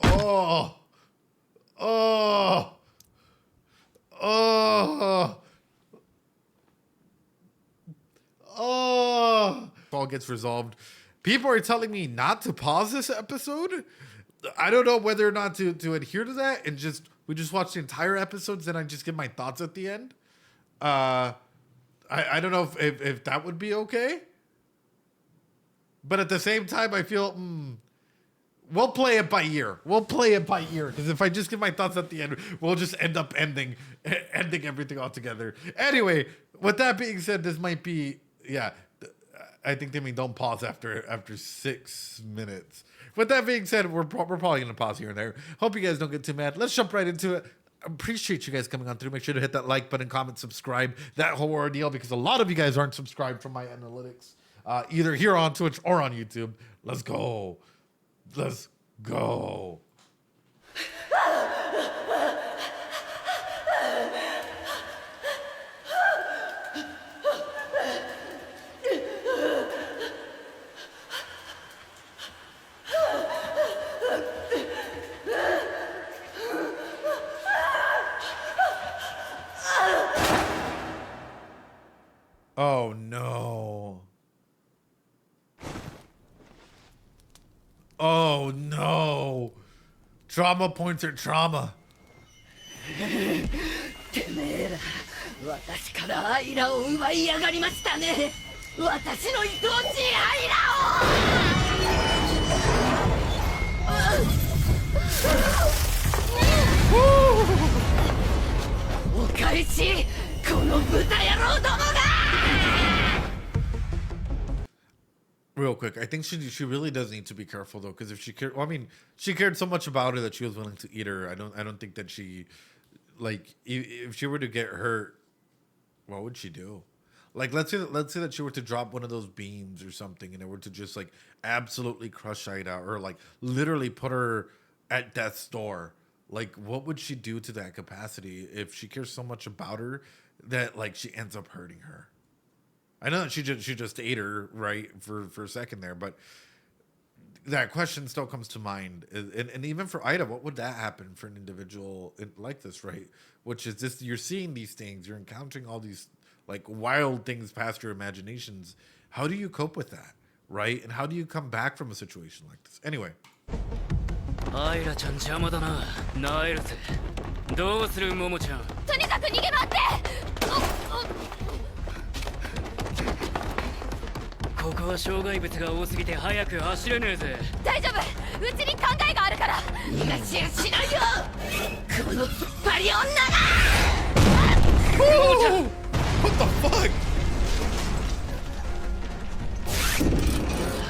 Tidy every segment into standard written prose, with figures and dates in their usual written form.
Oh. Oh. Oh. Oh. All gets resolved. People are telling me not to pause this episode. I don't know whether or not to adhere to that and we just watch the entire episodes, then I just give my thoughts at the end. I don't know if that would be okay. But at the same time, I feel we'll play it by ear. Because if I just give my thoughts at the end, we'll just end up ending everything altogether. Anyway, with that being said, this might be I think they mean don't pause after 6 minutes. With that being said, we're probably gonna pause here and there. Hope you guys don't get too mad. Let's jump right into it. Appreciate you guys coming on through. Make sure to hit that like button, comment, subscribe, that whole ordeal, because a lot of you guys aren't subscribed from my analytics, either here on Twitch or on YouTube. Let's go. Oh no. Oh no. Trauma points are trauma. てめえら、私からアイラを奪いやがりましたね。私の愛おしいアイラを。お返し、この豚野郎どもが。Real quick, I think she really does need to be careful though, because if she cared, well, I mean, she cared so much about her that she was willing to eat her. I don't think that she, like, if she were to get hurt, what would she do? Like, let's say that she were to drop one of those beams or something, and it were to just like absolutely crush Ida, or like literally put her at death's door. Like, what would she do to that capacity if she cares so much about her that like she ends up hurting her? I know that she just ate her, right, for a second there, but that question still comes to mind. And even for Ida, what would that happen for an individual like this, right? Which is this, you're seeing these things, you're encountering all these like wild things past your imaginations. How do you cope with that, right? And how do you come back from a situation like this? Anyway. アイラちゃん邪魔だな。なえるぜ。どうするモモちゃん。とにかく逃げ回って。ここは障害物が多すぎて早く走れねえぜ。大丈夫、うちに考えがあるから。逃がしやしないよ、この突っ張り女が。モモちゃん What the fuck?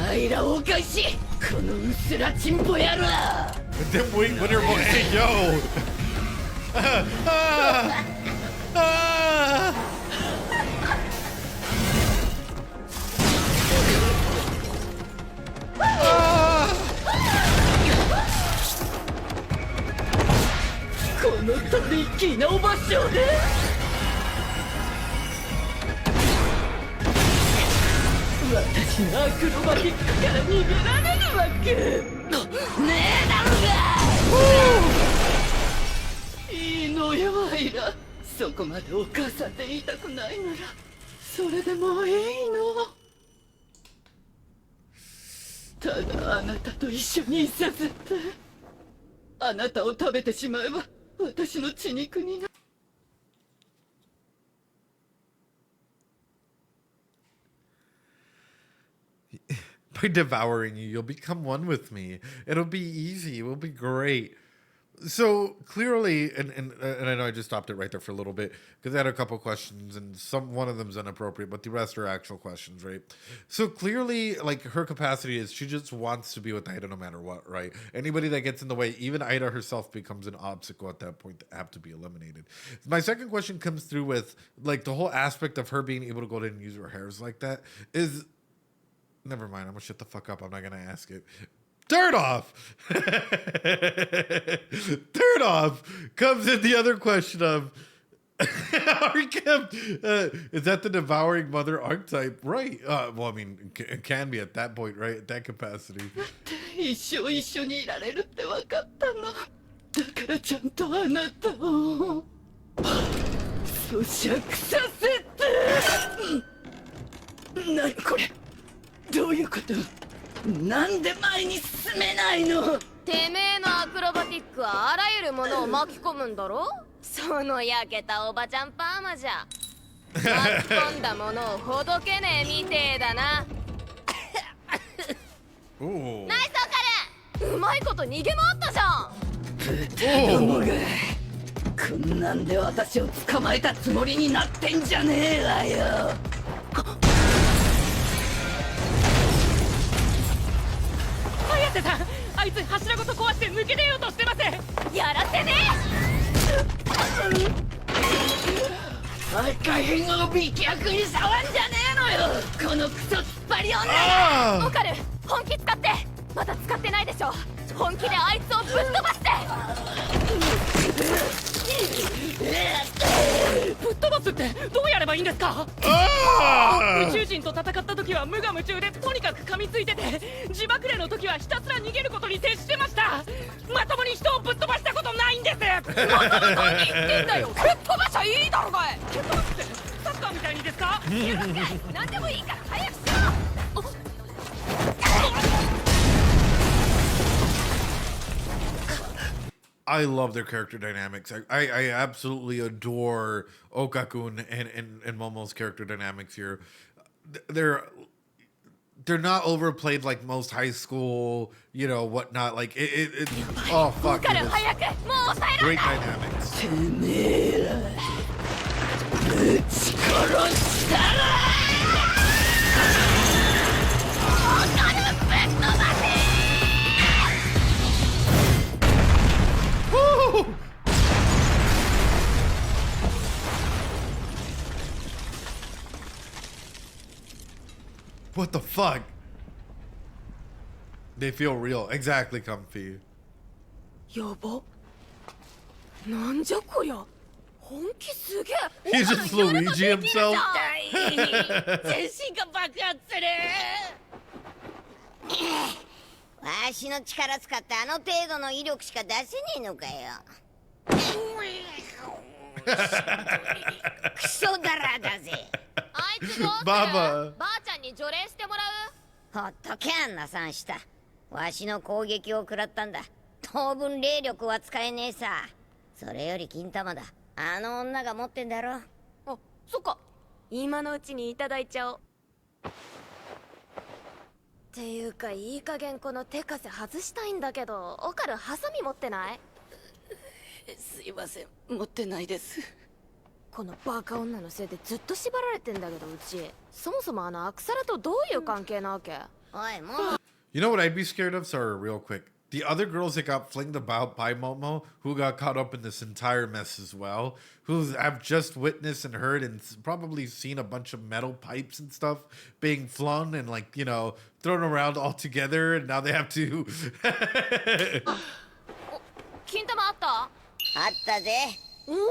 アイラをお返し、このうすらちんぽ野郎。 Then when you're going, hey yo.このトリッキーなお場所で私のアクロバティックから逃げられるわけねえだろが。いいのよアイラ、そこまでお母さんで言いたくないならそれでもいいの。ただあなたと一緒にいさせて、あなたを食べてしまえば私の血肉になる。By devouring you, you'll become one with me. It'll be easy. It will be great. So clearly, and I know I just stopped it right there for a little bit because I had a couple questions, and one of them's inappropriate, but the rest are actual questions, right? So clearly, like, her capacity is she just wants to be with Ida no matter what, right? Anybody that gets in the way, even Ida herself, becomes an obstacle at that point that have to be eliminated. My second question comes through with like the whole aspect of her being able to go in and use her hairs like that is. Never mind, I'm gonna shut the fuck up. I'm not gonna ask it. Third off comes in the other question of archetype. Is that the devouring mother archetype? Right. Well, I mean, it can be at that point, right? At that capacity. 一生一緒にいられるって分かったの。だからちゃんとあなたを咀嚼させて。何これ、どういうこと？なんで前に進めないの？てめえのアクロバティックはあらゆるものを巻き込むんだろ。その焼けたおばちゃんパーマじゃ巻き込んだものをほどけねえみてえだな。ナイスオカル、うまいこと逃げ回ったじゃん。どもがこんなんで私を捕まえたつもりになってんじゃねえわよ。綾瀬さん、あいつ柱ごと壊して抜け出ようとしてます。やらせね赤ひんを美脚に触んじゃねえのよ、このクソ突っ張り女。オカル、本気使って。まだ使ってないでしょ。本気であいつをぶっ飛ばして。ぶっ飛ばすってどうやればいいんですか？宇宙人と戦った時は無我夢中でとにかく噛みついてて、自爆霊の時はひたすら逃げることに徹してました。まともに人をぶっ飛ばしたことないんです。まとも何言ってんだよ。蹴っ飛ばしゃいいだろがい。蹴っ飛ばすってサッカーみたいにですか？許せない。何でもいいから早くしろ。I love their character dynamics. I absolutely adore Okakun and Momo's character dynamics here. They're not overplayed like most high school, you know, whatnot. Like it oh fuck. It was great dynamics. てめえらぶち殺したらWoo! What the fuck? They feel real. Exactly, Comfy. やば。なんじゃこりゃ。本気すげえ。 He's just Luigi himself. 全身が爆発する。わしの力使ってあの程度の威力しか出せねえのかよ。クソだらだぜ。あいつどうする？ババばあちゃんに除霊してもらう？ほっとけあんなさんした。わしの攻撃を食らったんだ。当分霊力は使えねえさ。それより金玉だ。あの女が持ってんだろ。あ、そっか。今のうちにいただいちゃおう。っていうか、いい加減この手枷外したいんだけど、オカルハサミ持ってない？すいません、持ってないです。このバカ女のせいでずっと縛られてんだけど、うちそもそもあのアクサラとどういう関係なわけ？おい、もう。You know what I'd be scared of? Sorry, real quick. The other girls that got flinged about by Momo, who got caught up in this entire mess as well, who have just witnessed and heard and probably seen a bunch of metal pipes and stuff being flung and, like, you know, thrown around all together, and now they have to. 金玉あった？あったぜ。おお、よ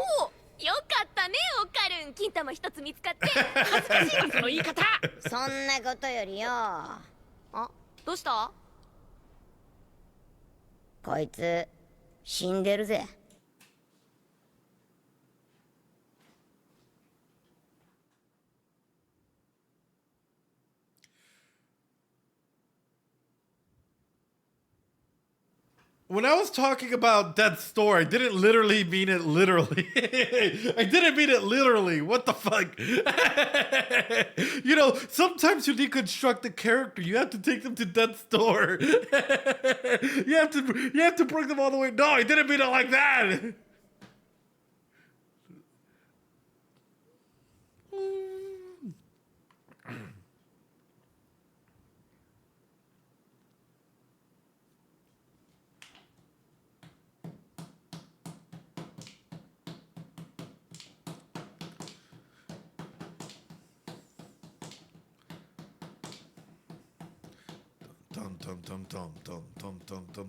かったね、オカルン。金玉一つ見つかって。恥ずかしいわ、その言い方。そんなことよりよ。あ、どうした？こいつ死んでるぜ。When I was talking about death's door, I didn't literally mean it literally. I didn't mean it literally. What the fuck? You know, sometimes you deconstruct the character. You have to take them to death's door. You have to bring them all the way. No, I didn't mean it like that. Dum dum dum dum dum dum dum dum dum.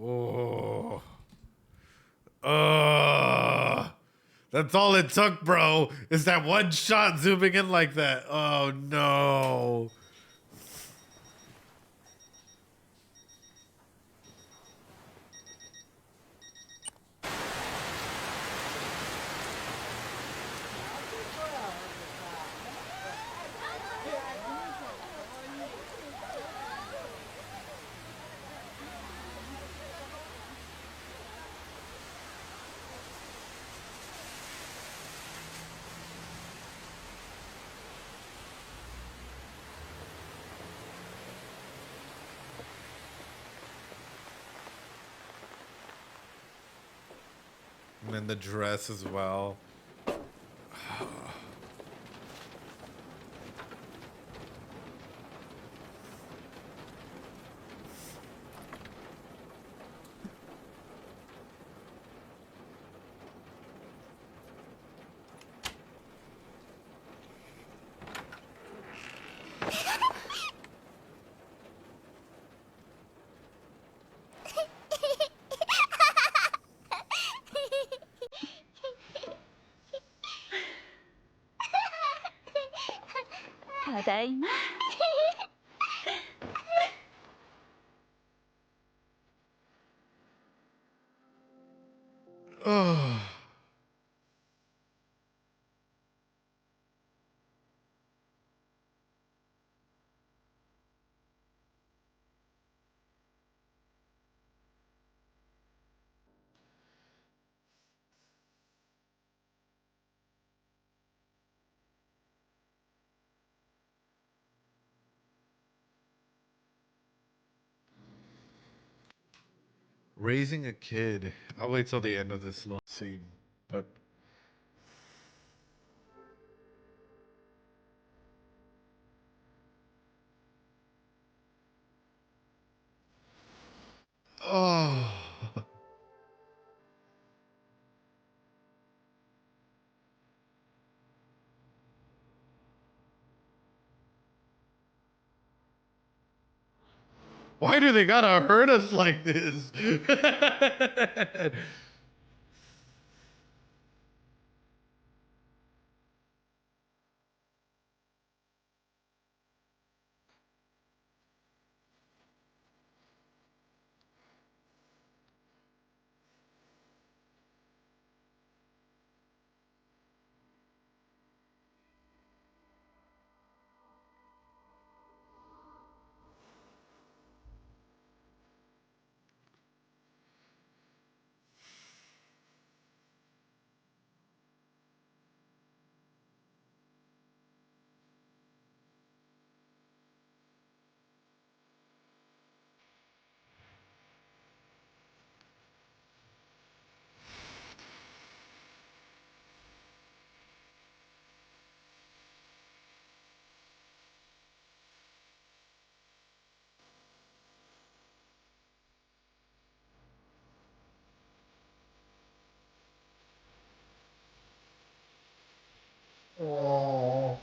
Oh. That's all it took, bro. Is that one shot zooming in like that? Oh no. And then the dress as well. Oh. Raising a kid. I'll wait till the end of this little scene. But oh. Why do they gotta hurt us like this? Oh.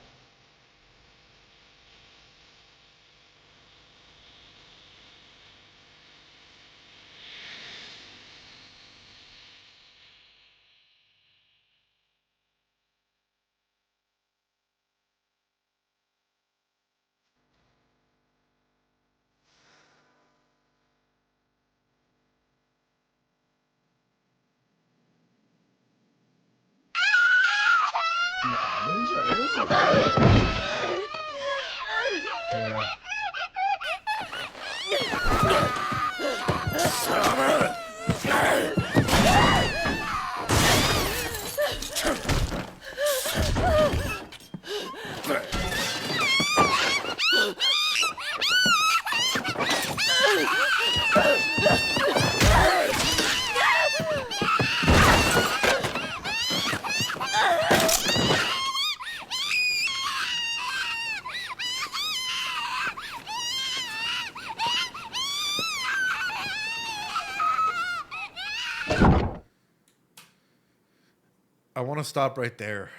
I want to stop right there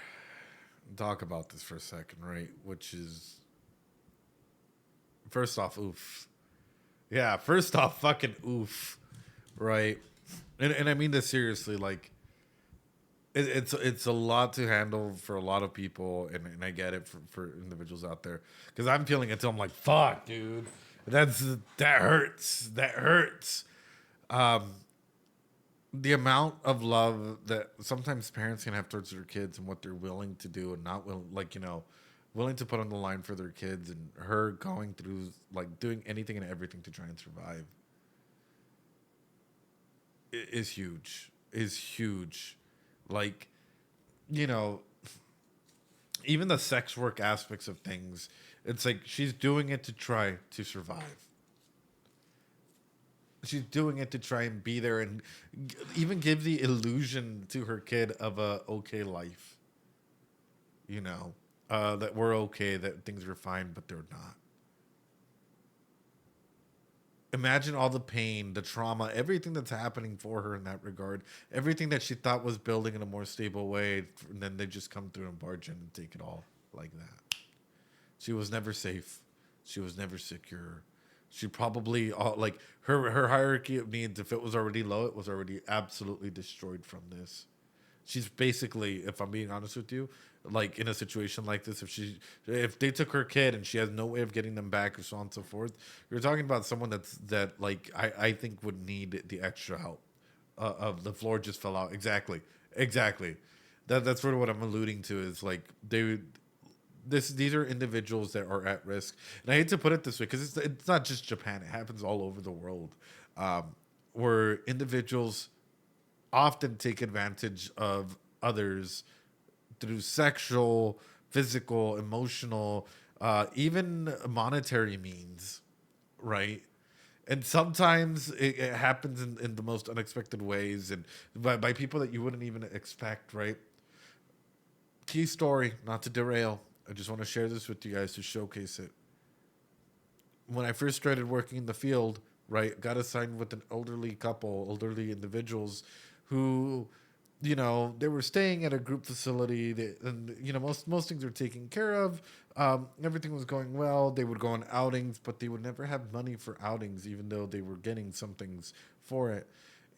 and talk about this for a second, right? Which is, first off, oof. Yeah, first off, fucking oof, right? And I mean this seriously. Like, it's a lot to handle for a lot of people, and I get it for individuals out there because I'm feeling it too. I'm like, fuck, dude, that hurts. That hurts. The amount of love that sometimes parents can have towards their kids and what they're willing to do and not willing, like, willing to put on the line for their kids, and her going through, like, doing anything and everything to try and survive is huge. Is huge. Like, you know, even the sex work aspects of things, it's like she's doing it to try to survive. She's doing it to try and be there and even give the illusion to her kid of a okay life. That we're okay, that things are fine, but they're not. Imagine all the pain, the trauma, everything that's happening for her in that regard. Everything that she thought was building in a more stable way, and then they just come through and barge in and take it all like that. She was never safe. She was never secure. She probably, like, her hierarchy of needs, if it was already low, it was already absolutely destroyed from this. She's basically, if I'm being honest with you, like, in a situation like this, if they took her kid and she has no way of getting them back, or so on and so forth, you're talking about someone that like I think would need the extra help. Of the floor just fell out. Exactly. That's sort of what I'm alluding to, is like these are individuals that are at risk, and I hate to put it this way because it's not just Japan; it happens all over the world, where individuals often take advantage of others through sexual, physical, emotional, even monetary means, right? And sometimes it happens in the most unexpected ways, and by people that you wouldn't even expect, right? Key story, not to derail. I just want to share this with you guys to showcase it. When I first started working in the field, right, got assigned with an elderly individuals who, they were staying at a group facility, and most things were taken care of. Everything was going well. They would go on outings, but they would never have money for outings, even though they were getting some things for it.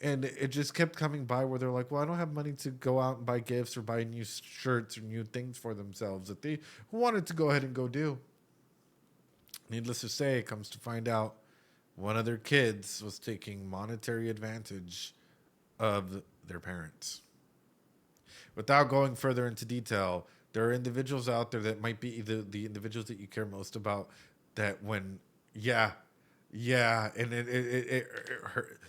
And it just kept coming by where they're like, well, I don't have money to go out and buy gifts or buy new shirts or new things for themselves that they wanted to go ahead and go do. Needless to say, it comes to find out one of their kids was taking monetary advantage of their parents. Without going further into detail, there are individuals out there that might be the individuals that you care most about, that when, and it hurt.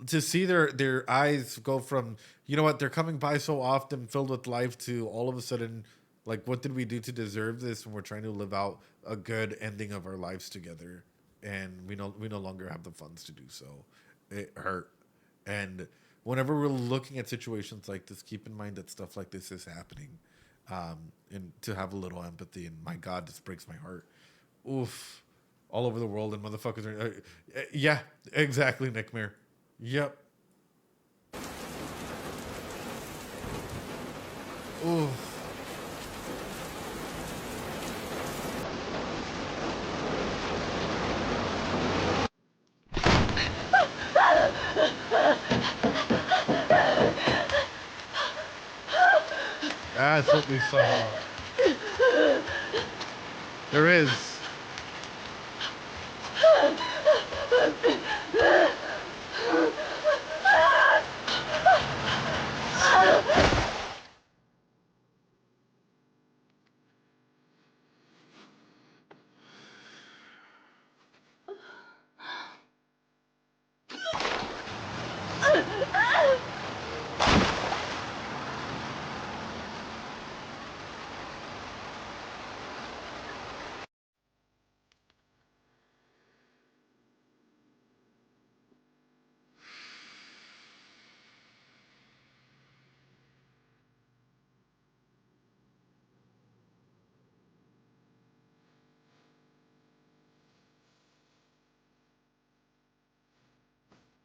To see their eyes go from, they're coming by so often filled with life, to all of a sudden, like, what did we do to deserve this when we're trying to live out a good ending of our lives together, and we no longer have the funds to do so. It hurt. And whenever we're looking at situations like this, keep in mind that stuff like this is happening, and to have a little empathy. And my God, this breaks my heart. Oof. All over the world, and motherfuckers are yeah, exactly, Nick Mir. Yep. Ooh. That's what we saw. There is.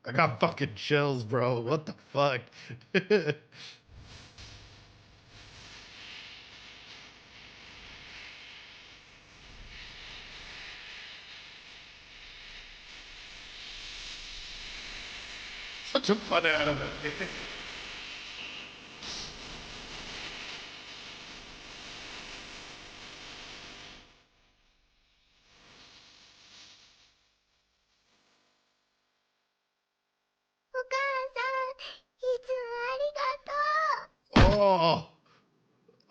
I got fucking chills, bro. What the fuck? such a fun anime. お母さん、いつもありがとう。 Oh,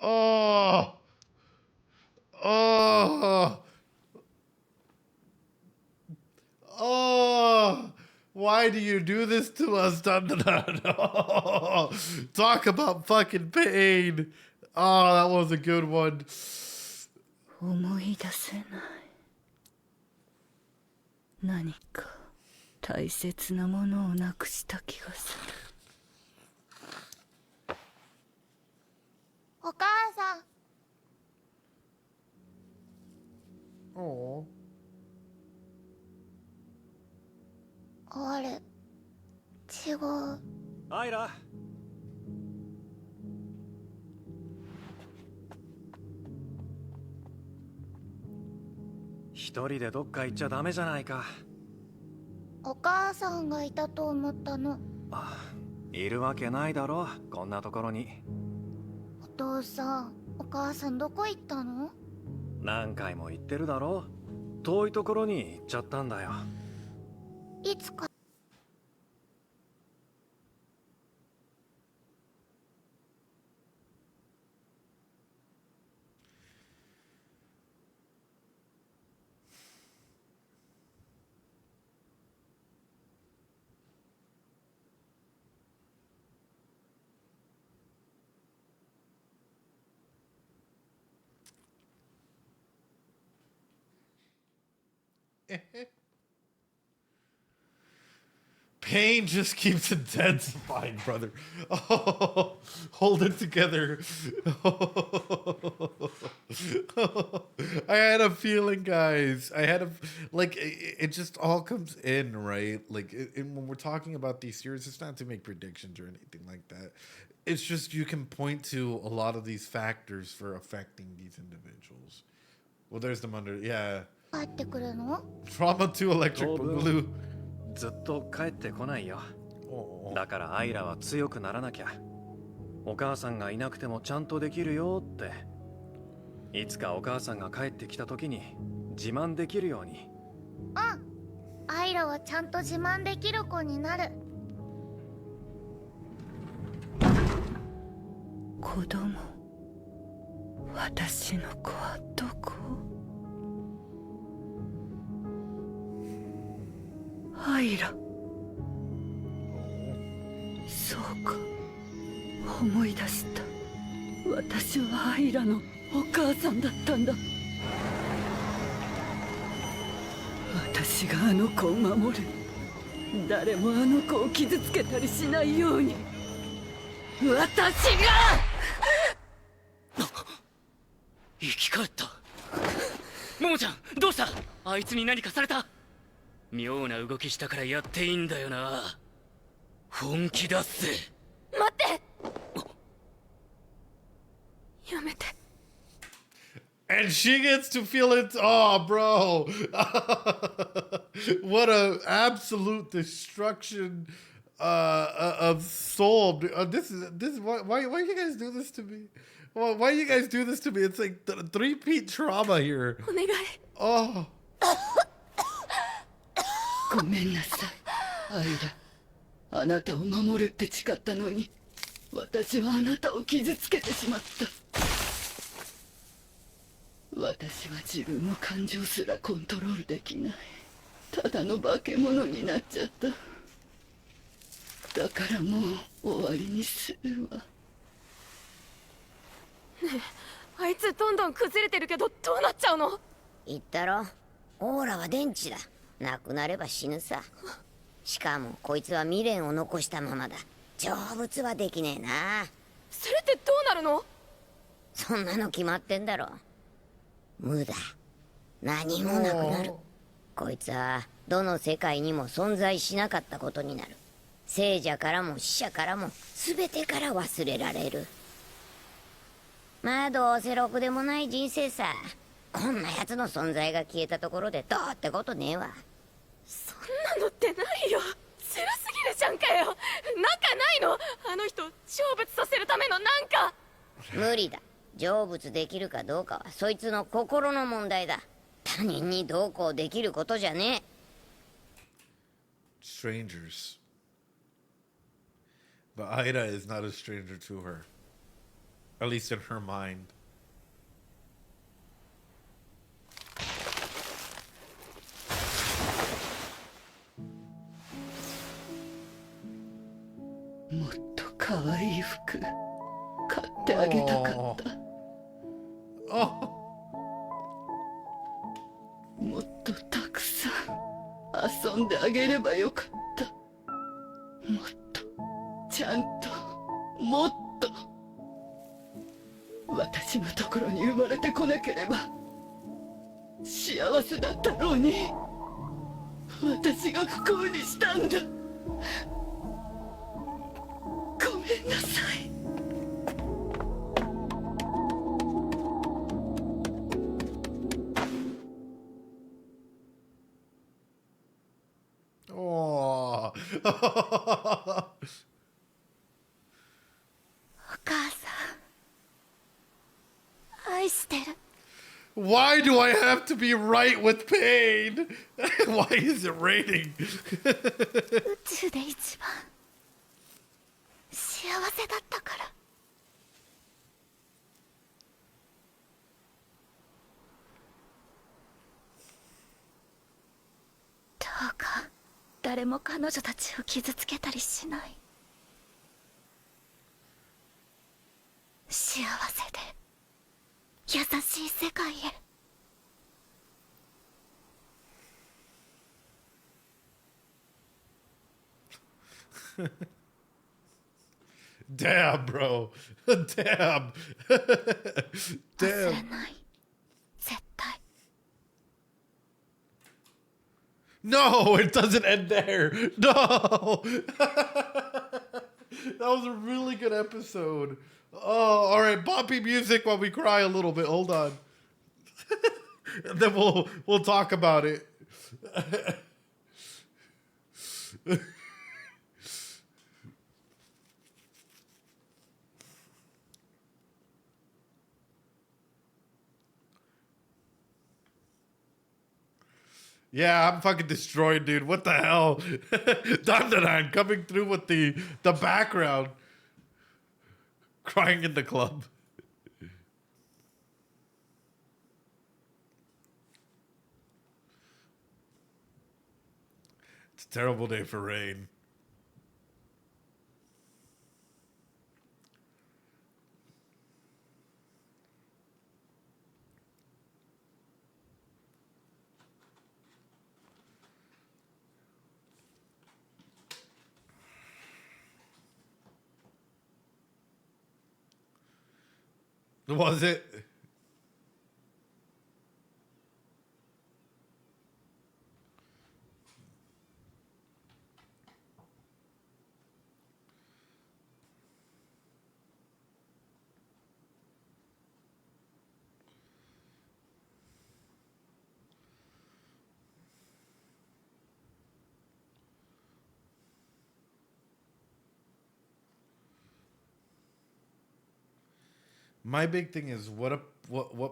oh, oh, oh. Why do you do this to us, DanDaDan? Oh, talk about fucking pain. Oh, that was a good one. 思い出せない。何か大切なものをなくした気がする。お母さん、 Oh. あれ、違う。アイラ、一人でどっか行っちゃダメじゃないか。お母さんがいたと思ったの。いるわけないだろ、こんなところに。お父さん、お母さんどこ行ったの？何回も言ってるだろ、遠いところに行っちゃったんだよ。いつか。Pain just keeps intensifying, brother. Oh, hold it together. I had a feeling, guys. I had a like. It just all comes in, right? Like, when we're talking about these series, it's not to make predictions or anything like that. It's just you can point to a lot of these factors for affecting these individuals. Well, there's them under, yeah. 帰ってくるの？ Trauma to electric boogaloo. ずっと帰ってこないよ。だからアイラは強くならなきゃ。お母さんがいなくてもちゃんとできるよって。いつかお母さんが帰ってきた時に自慢できるように。うん。アイラはちゃんと自慢できる子になる。子供、私の子はどこ？アイラ。そうか、思い出した。私はアイラのお母さんだったんだ。私があの子を守る。誰もあの子を傷つけたりしないように。私が生き返った。ももちゃん、どうした？あいつに何かされた？妙な動きしたからやっていいんだよな。本気だっせ。待って。やめて。And she gets to feel it. Oh, bro. What a absolute destruction of soul. This is why you guys do this to me? Why you guys do this to me? It's like three-peat trauma here. お願い。 Oh. ごめんなさい、アイラ。あなたを守るって誓ったのに、私はあなたを傷つけてしまった。私は自分の感情すらコントロールできない。ただの化け物になっちゃった。だからもう終わりにするわ。ねえ、あいつどんどん崩れてるけどどうなっちゃうの？言ったろ、オーラは電池だ。なくなれば死ぬさ。しかもこいつは未練を残したままだ。成仏はできねえな。それってどうなるの？そんなの決まってんだろ。無だ。何もなくなる。こいつはどの世界にも存在しなかったことになる。聖者からも死者からも全てから忘れられる。まあどうせろくでもない人生さ。こんな奴の存在が消えたところでどうってことねえわ。そんなのってないよ。辛すぎるじゃんかよ。理だ。成仏できるかどうかはそいつの心の問題だ。他人にどうこうできることじゃねえ。Strangers. But Aira is not a stranger to her. At least in her mind. もっと可愛い服買ってあげたかった。Oh. もっとたくさん遊んであげればよかった。もっとちゃんともっと私のところに生まれてこなければ幸せだったろうに。私が不幸にしたんだ。ごめんなさい。Oh. お母さん、愛してる。 Why do I have to be right with pain? Why is it raining? 宇宙で一番幸せだったから。どうか誰も彼女たちを傷つけたりしない。幸せで優しい世界へ。Damn, bro. Damn. 忘れ Damn. ない。絶対。 No, it doesn't end there. No. That was a really good episode. Oh, all right. Bumpy music while we cry a little bit. Hold on. And then we'll talk about it. Yeah, I'm fucking destroyed, dude. What the hell? DanDaDan coming through with the background. Crying in the club. It's a terrible day for rain. Was it? My big thing is what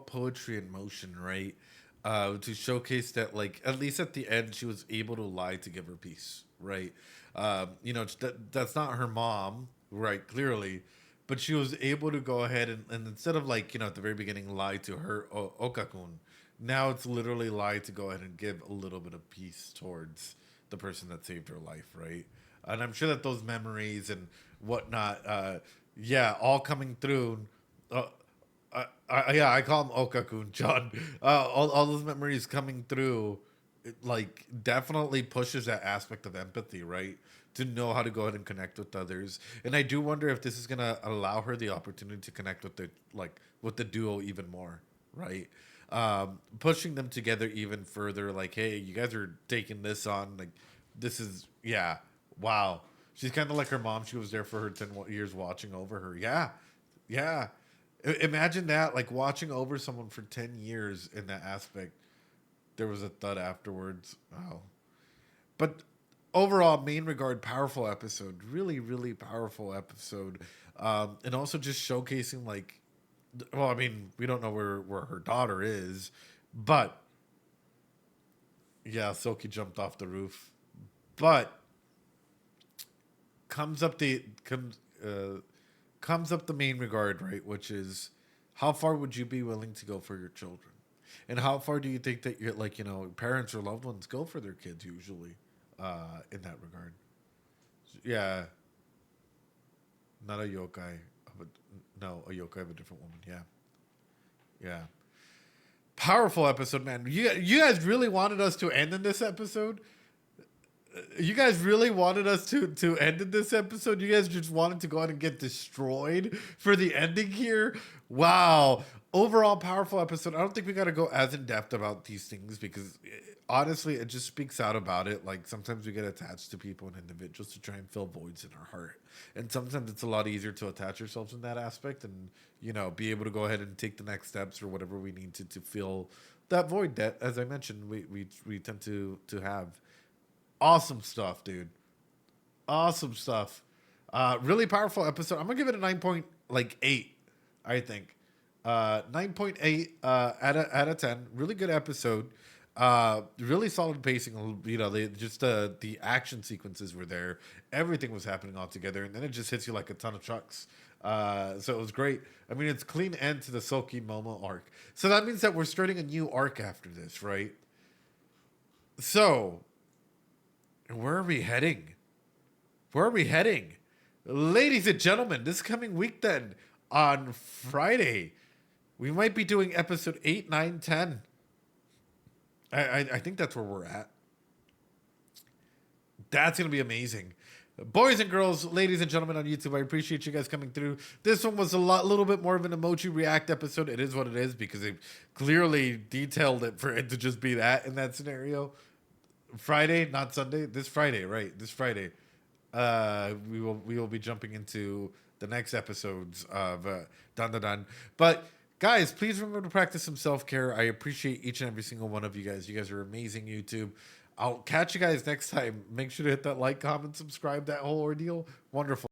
poetry in motion, right? To showcase that, like, at least at the end, she was able to lie to give her peace, right? That's not her mom, right? Clearly, but she was able to go ahead and instead of, like, at the very beginning, lie to her Okakun. Now it's literally lie to go ahead and give a little bit of peace towards the person that saved her life, right? And I'm sure that those memories and whatnot, all coming through. I call him Okakun, John. All those memories coming through, it, like, definitely pushes that aspect of empathy, right? To know how to go ahead and connect with others. And I do wonder if this is gonna allow her the opportunity to connect with the duo even more, right? Pushing them together even further. Like, hey, you guys are taking this on. Like, this is wow. She's kind of like her mom. She was there for her 10 years watching over her. Yeah. Imagine that, like, watching over someone for 10 years in that aspect. There was a thud afterwards. Wow. But overall, main regard, powerful episode. Really, really powerful episode. And also just showcasing, like, Well, I mean, we don't know where her daughter is, but yeah, Silky jumped off the roof. But comes up the main regard, right? Which is, how far would you be willing to go for your children, and how far do you think that you're like, parents or loved ones go for their kids usually, in that regard? Yeah, not a yokai, a yokai of a different woman. Yeah, yeah. Powerful episode, man. You guys really wanted us to end in this episode. You guys really wanted us to end in this episode. You guys just wanted to go out and get destroyed for the ending here. Wow. Overall, powerful episode. I don't think we got to go as in depth about these things because honestly, it just speaks out about it. Like sometimes we get attached to people and individuals to try and fill voids in our heart. And sometimes it's a lot easier to attach ourselves in that aspect and, be able to go ahead and take the next steps or whatever we need to fill that void that, as I mentioned, we tend to have. Awesome stuff, dude. Awesome stuff. Really powerful episode. I'm gonna give it a 9.8. I think 9.8 out of 10. Really good episode. Really solid pacing. The action sequences were there. Everything was happening all together, and then it just hits you like a ton of trucks. So it was great. I mean, it's clean end to the Silky Momo arc. So that means that we're starting a new arc after this, right? So. Where are we heading? Where are we heading? Ladies and gentlemen, this coming week then, on Friday, we might be doing episode 8, 9, 10. I think that's where we're at. That's going to be amazing. Boys and girls, ladies and gentlemen on YouTube, I appreciate you guys coming through. This one was a little bit more of an emoji react episode. It is what it is because they clearly detailed it for it to just be that in that scenario. Friday, not Sunday. This Friday, right? This Friday, we will be jumping into the next episodes of DanDaDan. But guys, please remember to practice some self-care. I appreciate each and every single one of you guys. You guys are amazing, YouTube. I'll catch you guys next time. Make sure to hit that like, comment, subscribe, that whole ordeal. Wonderful.